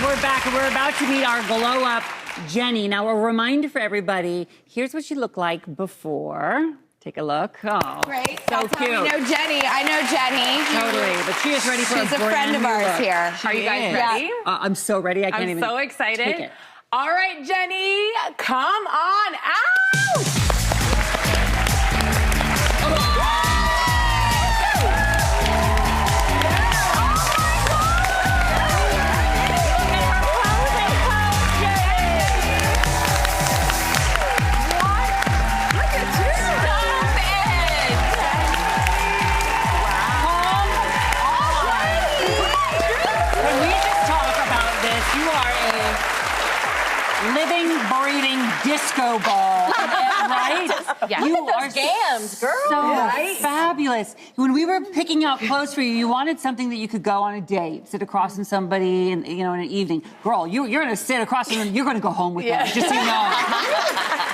we're back and we're about to meet our glow up Jenny. Now, a reminder for everybody, here's what she looked like before. Take a look. Oh, great. So That's cute. How we know Jenny. I know Jenny. Totally, but she is ready for She's a a friend of ours look. here. She Are you guys is. ready? Yeah. I'm so ready. I can't I'm even so excited. take it. All right, Jenny, come on out. Living, breathing disco ball, right? Yeah. You Look are at those gams, girl. so fabulous. When we were picking out clothes for you, you wanted something that you could go on a date, sit across from somebody, in in an evening. Girl, you're going to sit across from them. You're going to go home with them. Just so you know.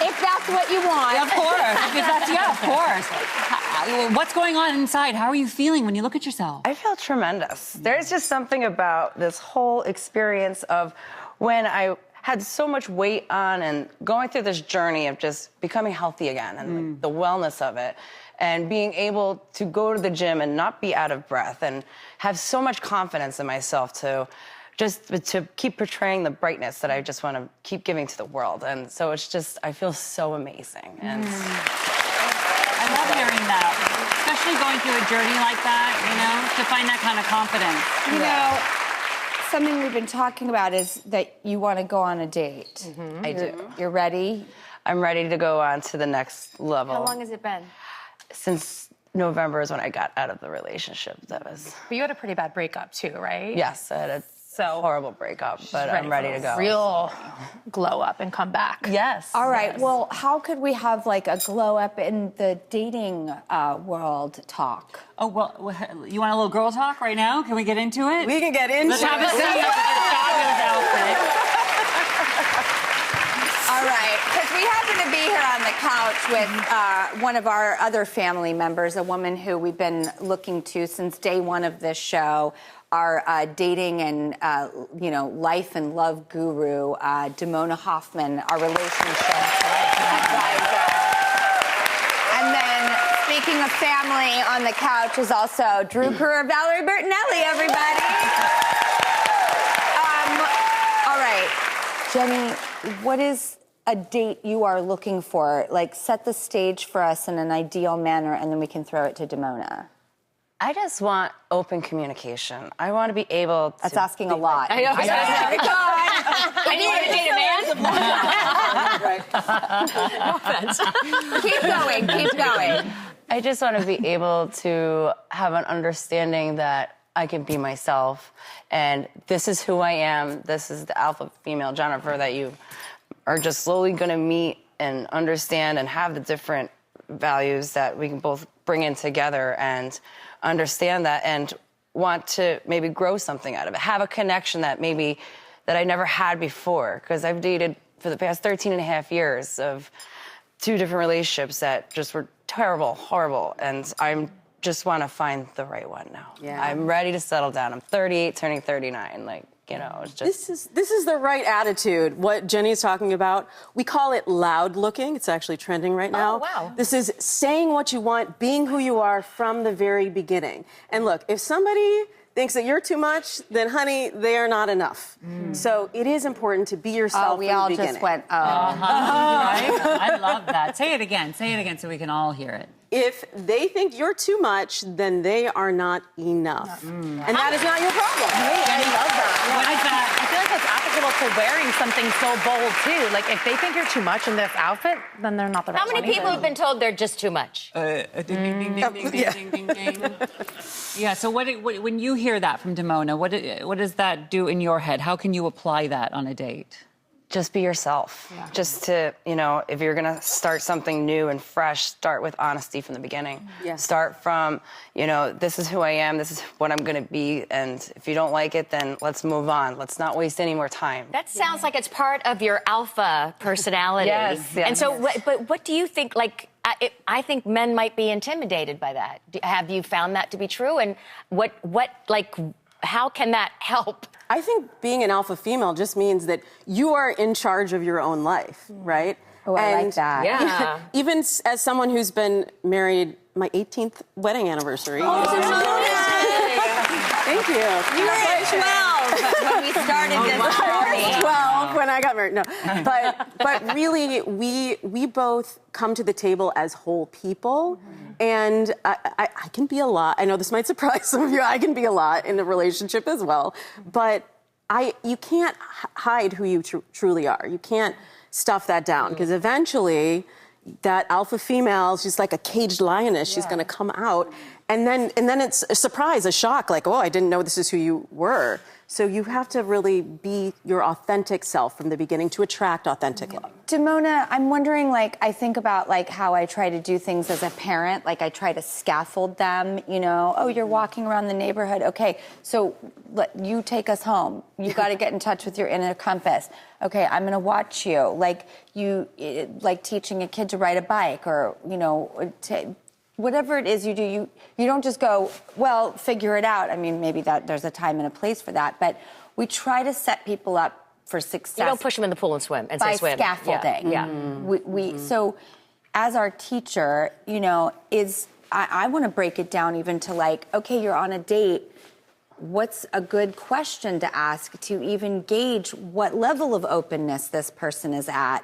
If that's what you want. Of course. If that's, of course. What's going on inside? How are you feeling when you look at yourself? I feel tremendous. There's just something about this whole experience of when I had so much weight on and going through this journey of just becoming healthy again and like, the wellness of it and being able to go to the gym and not be out of breath and have so much confidence in myself to keep portraying the brightness that I just want to keep giving to the world. And so it's just, I feel so amazing. And I love hearing that, especially going through a journey like that, to find that kind of confidence. You know, something we've been talking about is that you want to go on a date. I do. You're ready? I'm ready to go on to the next level. How long has it been? Since November is when I got out of the relationship. That was... But you had a pretty bad breakup too, right? Yes, I had a horrible breakup, but I'm ready to go. Real glow up and come back. Yes. All right. Yes. Well, how could we have like a glow up in the dating world talk? Oh, well, you want a little girl talk right now? Can we get into it? We can get into Let's have a seat. Fabulous outfit. All right, because we happen to be here on the couch with one of our other family members, a woman who we've been looking to since day one of this show, our dating and, life and love guru, Damona Hoffman, our relationship advisor. And then, speaking of family, on the couch is also Drew Valerie Bertinelli, everybody. All right, Jenny, what is a date you are looking for? Like, set the stage for us in an ideal manner, and then we can throw it to Damona. I just want open communication. I want to be able to... That's asking a lot. I know. I need to date a man. Keep going. I just want to be able to have an understanding that I can be myself, and this is who I am. This is the alpha female Jennifer that you are just slowly going to meet and understand and have the different values that we can both bring in together and understand that and want to maybe grow something out of it. Have a connection that I never had before, because I've dated for the past 13 and a half years of 2 different relationships that just were terrible, horrible, and I'm just want to find the right one now. Yeah. I'm ready to settle down. I'm 38, turning 39. It's just... This is the right attitude, what Jenny's talking about. We call it loud looking. It's actually trending right now. Oh, wow. This is saying what you want, being who you are from the very beginning. And look, if somebody thinks that you're too much, then honey, they are not enough. So it is important to be yourself We from all the beginning. just went, Right? I love that. Say it again so we can all hear it. If they think you're too much, then they are not enough. And that is not your problem. I love that. I feel like that's applicable to wearing something so bold too. Like if they think you're too much in this outfit, then they're not the right How many one people either. have been told they're just too much? Yeah, so when you hear that from Damona, what does that do in your head? How can you apply that on a date? Just be yourself. Yeah. Just to, if you're going to start something new and fresh, start with honesty from the beginning. Yes. Start from, this is who I am, this is what I'm going to be, and if you don't like it, then let's move on. Let's not waste any more time. That sounds like it's part of your alpha personality. Yes. And so, but what do you think, I think men might be intimidated by that. Have you found that to be true? And what How can that help? I think being an alpha female just means that you are in charge of your own life, right? Oh, I like that. Yeah. Even as someone who's been married, my 18th wedding anniversary. Thank you. You were at 12 when we started this party. 12 when I got married. No, but really, we both come to the table as whole people, and I can be a lot. I know this might surprise some of you. I can be a lot in a relationship as well, but you can't hide who you truly are. You can't stuff that down because eventually that alpha female is just like a caged lioness. She's going to come out. And then it's a surprise, a shock, like, oh, I didn't know this is who you were. So you have to really be your authentic self from the beginning to attract authentic love. Damona, I'm wondering, like, I think about, like, how I try to do things as a parent. Like, I try to scaffold them, you know. Oh, you're walking around the neighborhood. Okay, so you take us home. You got to get in touch with your inner compass. Okay, I'm going to watch you. Like, like teaching a kid to ride a bike or, you know, whatever it is you do, you don't just go, well, figure it out. I mean, maybe there's a time and a place for that, but we try to set people up for success. You don't push them in the pool and swim and say swim. By scaffolding. Yeah. So as our teacher, you know, I want to break it down even to like, okay, you're on a date. What's a good question to ask to even gauge what level of openness this person is at?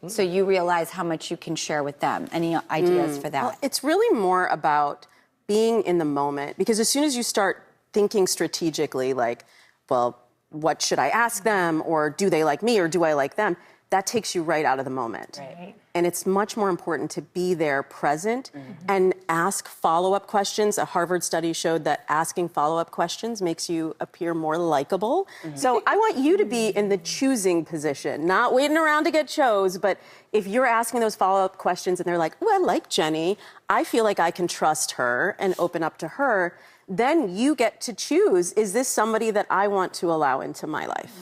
So you realize how much you can share with them. Any ideas for that? Well, it's really more about being in the moment, because as soon as you start thinking strategically, like, well, what should I ask them, or do they like me, or do I like them? That takes you right out of the moment. Right. And it's much more important to be there present and ask follow-up questions. A Harvard study showed that asking follow-up questions makes you appear more likable. So I want you to be in the choosing position, not waiting around to get chose, but if you're asking those follow-up questions and they're like, oh, I like Jenny, I feel like I can trust her and open up to her, then you get to choose, is this somebody that I want to allow into my life?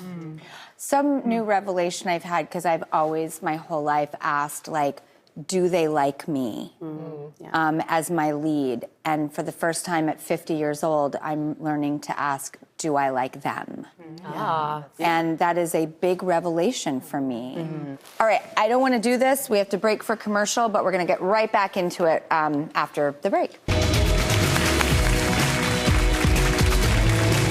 Some new revelation I've had, because I've always, my whole life, asked, like, do they like me as my lead? And for the first time at 50 years old, I'm learning to ask, do I like them? And that is a big revelation for me. All right, I don't want to do this. We have to break for commercial, but we're going to get right back into it after the break.